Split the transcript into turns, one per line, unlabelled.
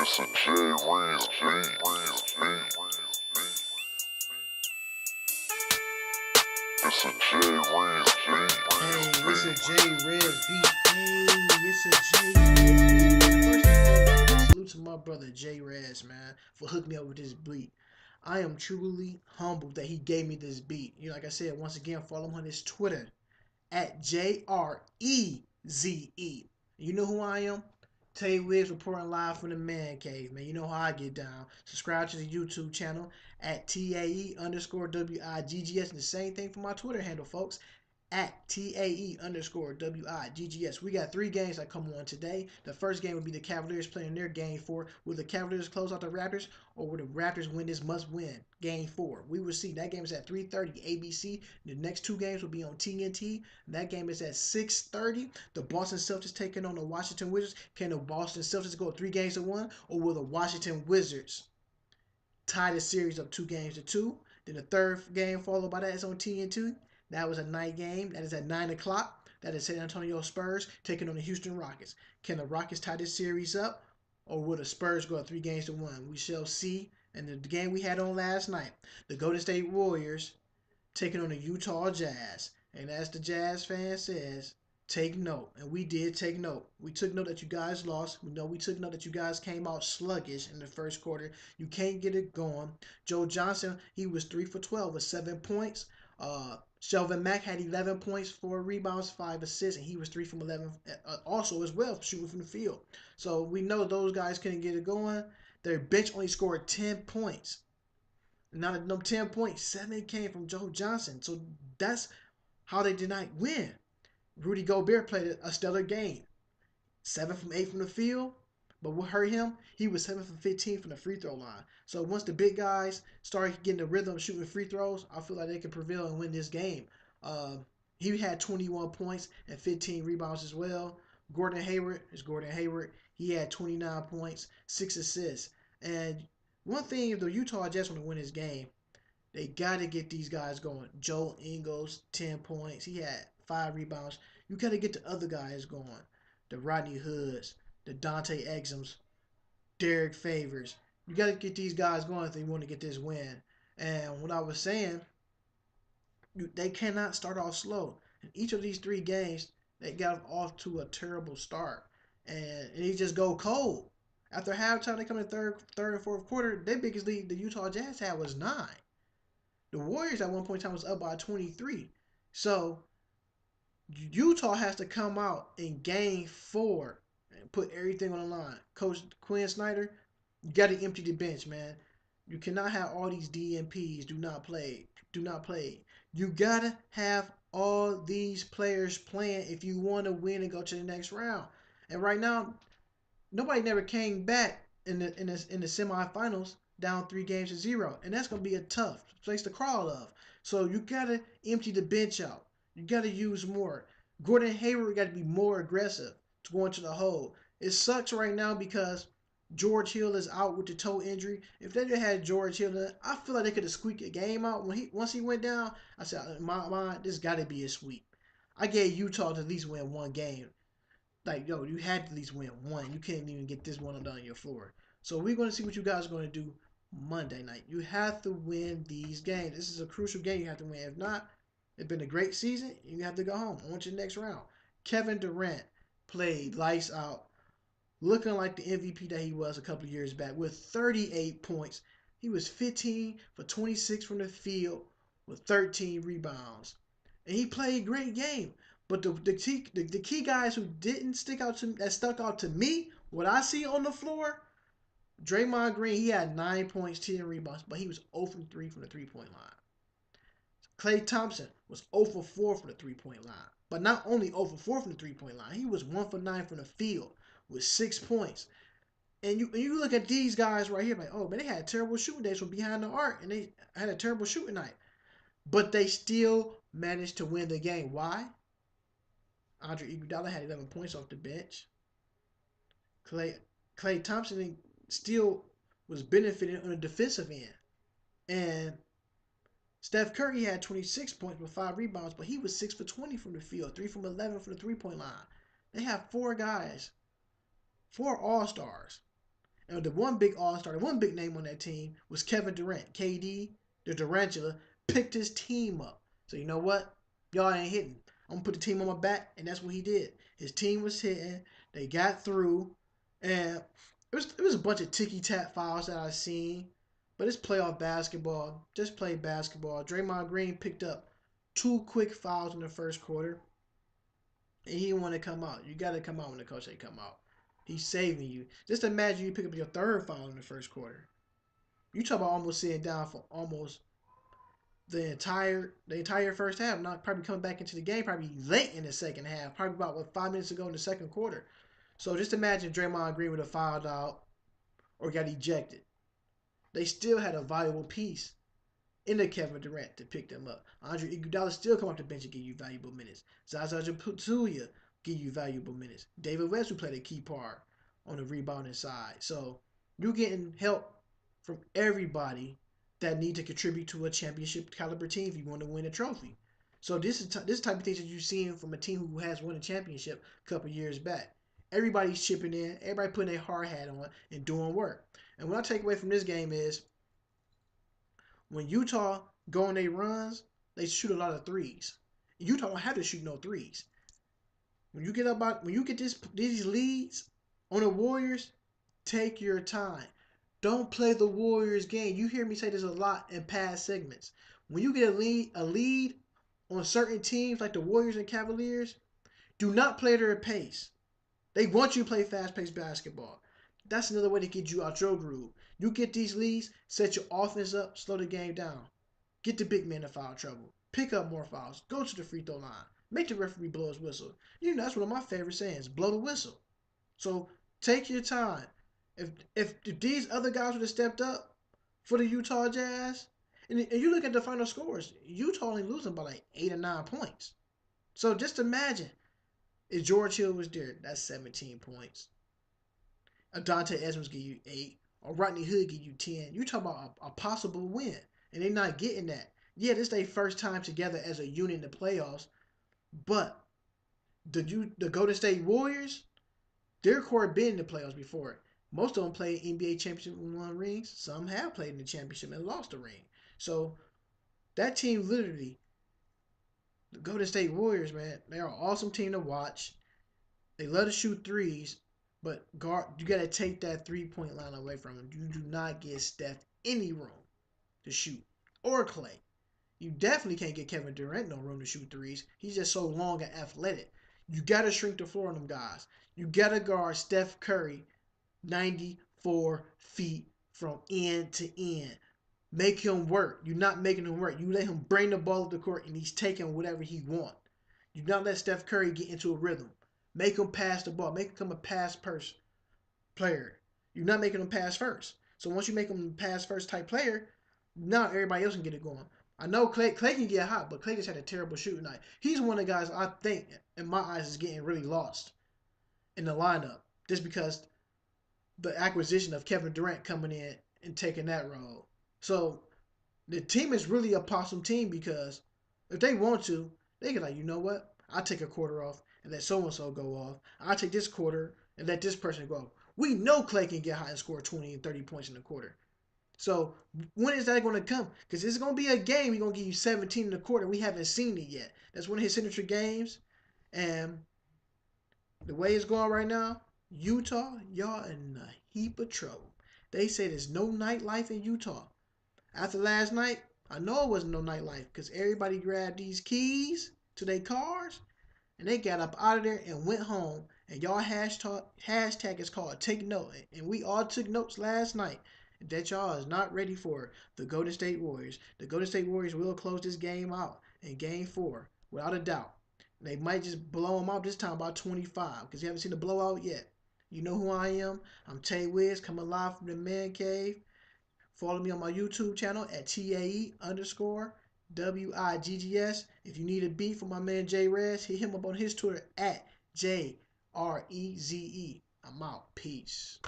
It's a J Reels beat. It's a J Reels beat.
Hey, it's a J Rez beat. Hey, it's a J Rez beat. First and foremost, salute to my brother J Rez, man, for hooking me up with this beat. I am truly humbled that he gave me this beat. Like I said, once again, follow him on his Twitter at JREZE. You know who I am? Tay Wigs reporting live from the man cave, man. You know how I get down. Subscribe to the YouTube channel at TAE underscore WIGGS. And the same thing for my Twitter handle, folks, at TAE underscore WIGGS. We got 3 games that come on today. The first game will be the Cavaliers playing their game 4. Will the Cavaliers close out the Raptors, or will the Raptors win this must win game 4? We will see. That game is at 3:30 ABC. The next 2 games will be on TNT. That game is at 6:30. The Boston Celtics taking on the Washington Wizards. Can the Boston Celtics go 3 games to 1, or will the Washington Wizards tie the series up 2 games to 2? Then the third game followed by that is on TNT. That was a night game. That is at 9 o'clock. That is San Antonio Spurs taking on the Houston Rockets. Can the Rockets tie this series up, or will the Spurs go 3 games to 1? We shall see. And the game we had on last night, the Golden State Warriors taking on the Utah Jazz. And as the Jazz fan says, take note. And we did take note. We took note that you guys lost. We took note that you guys came out sluggish in the first quarter. You can't get it going. Joe Johnson, he was 3 for 12 with 7 points. Shelvin Mack had 11 points, 4 rebounds, 5 assists, and he was 3 from 11 also as well, shooting from the field. So we know those guys couldn't get it going. Their bench only scored 10 points. Now them 10 points, 7 came from Joe Johnson. So that's how they did not win. Rudy Gobert played a stellar game. 7 from 8 from the field. But what hurt him? He was 7 from 15 from the free throw line. So once the big guys start getting the rhythm of shooting free throws, I feel like they can prevail and win this game. He had 21 points and 15 rebounds as well. Gordon Hayward is Gordon Hayward. He had 29 points, 6 assists. And one thing, if the Utah Jazz want to win this game, they got to get these guys going. Joe Ingles, 10 points. He had 5 rebounds. You got to get the other guys going. The Rodney Hoods, the Dante Exums, Derek Favors. You got to get these guys going if they want to get this win. And what I was saying, they cannot start off slow. In each of these 3 games, they got off to a terrible start. And they just go cold. After halftime, they come in third and fourth quarter. Their biggest lead the Utah Jazz had was 9. The Warriors at one point in time was up by 23. So Utah has to come out in game 4 and put everything on the line. Coach Quinn Snyder, you got to empty the bench, man. You cannot have all these DNPs. Do not play. Do not play. You got to have all these players playing if you want to win and go to the next round. And right now, nobody never came back in the semifinals down 3 games to 0, and that's gonna be a tough place to crawl of. So you gotta empty the bench out. You gotta use more. Gordon Hayward got to be more aggressive to go into the hole. It sucks right now because George Hill is out with the toe injury. If they had George Hill, I feel like they could have squeaked a game out. Once he went down, I said in my mind, this got to be a sweep. I gave Utah to at least win 1 game. Like, yo, you had to at least win 1. You can't even get this one done on your floor. So we're going to see what you guys are going to do Monday night. You have to win these games. This is a crucial game you have to win. If not, it's been a great season. You have to go home. On to the next round. Kevin Durant played lights out, looking like the MVP that he was a couple of years back with 38 points. He was 15 for 26 from the field with 13 rebounds. And he played a great game. But the key guys who didn't stick out to that stuck out to me, what I see on the floor, Draymond Green, he had 9 points, 10 rebounds, but he was 0 from 3 from the 3-point line. Klay Thompson was 0 for 4 from the 3-point line. But not only 0 for 4 from the 3-point line, he was 1 for 9 from the field with 6 points. And you look at these guys right here, like, oh man, they had terrible shooting days from behind the arc, and they had a terrible shooting night. But they still managed to win the game. Why? Andre Iguodala had 11 points off the bench. Klay Thompson still was benefiting on the defensive end. And Steph Curry had 26 points with 5 rebounds, but he was 6 for 20 from the field, 3 from 11 from the 3-point line. They have 4 guys, 4 all-stars. And the one big all-star, the one big name on that team was Kevin Durant. KD, the Durantula, picked his team up. So you know what? Y'all ain't hitting. I'm gonna put the team on my back, and that's what he did. His team was hitting. They got through, and it was a bunch of ticky tack fouls that I seen. But it's playoff basketball. Just play basketball. Draymond Green picked up 2 quick fouls in the first quarter, and he didn't want to come out. You got to come out when the coach say come out. He's saving you. Just imagine you pick up your third foul in the first quarter. You talk about almost sitting down for almost the entire first half. Not probably coming back into the game. Probably late in the second half. Probably about 5 minutes ago in the second quarter. So just imagine Draymond Green would have fouled out or got ejected. They still had a valuable piece in the Kevin Durant to pick them up. Andre Iguodala still come off the bench and give you valuable minutes. Zaza Pachulia give you valuable minutes. David West who played a key part on the rebounding side. So you're getting help from everybody that need to contribute to a championship caliber team if you want to win a trophy. So this is this type of things that you're seeing from a team who has won a championship a couple years back. Everybody's chipping in, everybody putting their hard hat on and doing work. And what I take away from this game is when Utah go on their runs, they shoot a lot of threes. Utah don't have to shoot no threes. When you get these leads on the Warriors, take your time. Don't play the Warriors game. You hear me say this a lot in past segments. When you get a lead on certain teams like the Warriors and Cavaliers, do not play their pace. They want you to play fast-paced basketball. That's another way to get you out your groove. You get these leads, set your offense up, slow the game down. Get the big man in foul trouble. Pick up more fouls. Go to the free throw line. Make the referee blow his whistle. You know, that's one of my favorite sayings, blow the whistle. So take your time. If these other guys would have stepped up for the Utah Jazz, and you look at the final scores, Utah only losing by like 8 or 9 points. So just imagine if George Hill was there, that's 17 points. Dante Edmonds give you 8, or Rodney Hood give you 10. You talk about a possible win, and they're not getting that. Yeah, this is their first time together as a unit in the playoffs, but the Golden State Warriors, their core been in the playoffs before. Most of them played NBA championship and won rings. Some have played in the championship and lost a ring. So that team literally, the Golden State Warriors, man, they're an awesome team to watch. They love to shoot threes, but guard, you got to take that 3-point line away from them. You do not get Steph any room to shoot, or Clay. You definitely can't get Kevin Durant no room to shoot threes. He's just so long and athletic. You got to shrink the floor on them guys. You got to guard Steph Curry 94 feet from end to end. Make him work. You're not making him work. You let him bring the ball up the court and he's taking whatever he wants. You not let Steph Curry get into a rhythm. Make him pass the ball. Make him become a pass player. You're not making him pass first. So once you make him a pass first type player, now everybody else can get it going. I know Clay can get hot, but Clay just had a terrible shooting night. He's one of the guys I think, in my eyes, is getting really lost in the lineup just because the acquisition of Kevin Durant coming in and taking that role. So the team is really a possum team because if they want to, they can like, you know what? I'll take a quarter off and let so-and-so go off. I'll take this quarter and let this person go. We know Clay can get hot and score 20 and 30 points in the quarter. So when is that going to come? Because it's going to be a game. He's going to give you 17 in the quarter. We haven't seen it yet. That's one of his signature games. And the way it's going right now, Utah, y'all in a heap of trouble. They say there's no nightlife in Utah. After last night, I know it wasn't no nightlife because everybody grabbed these keys to their cars and they got up out of there and went home. And y'all hashtag is called Take Note. And we all took notes last night that y'all is not ready for the Golden State Warriors. The Golden State Warriors will close this game out in Game 4 without a doubt. They might just blow them out this time by 25 because you haven't seen the blowout yet. You know who I am. I'm Tay Wiz coming live from the Man Cave. Follow me on my YouTube channel at TAE_WIGGS. If you need a beat from my man J Rez, hit him up on his Twitter at JREZE. I'm out. Peace.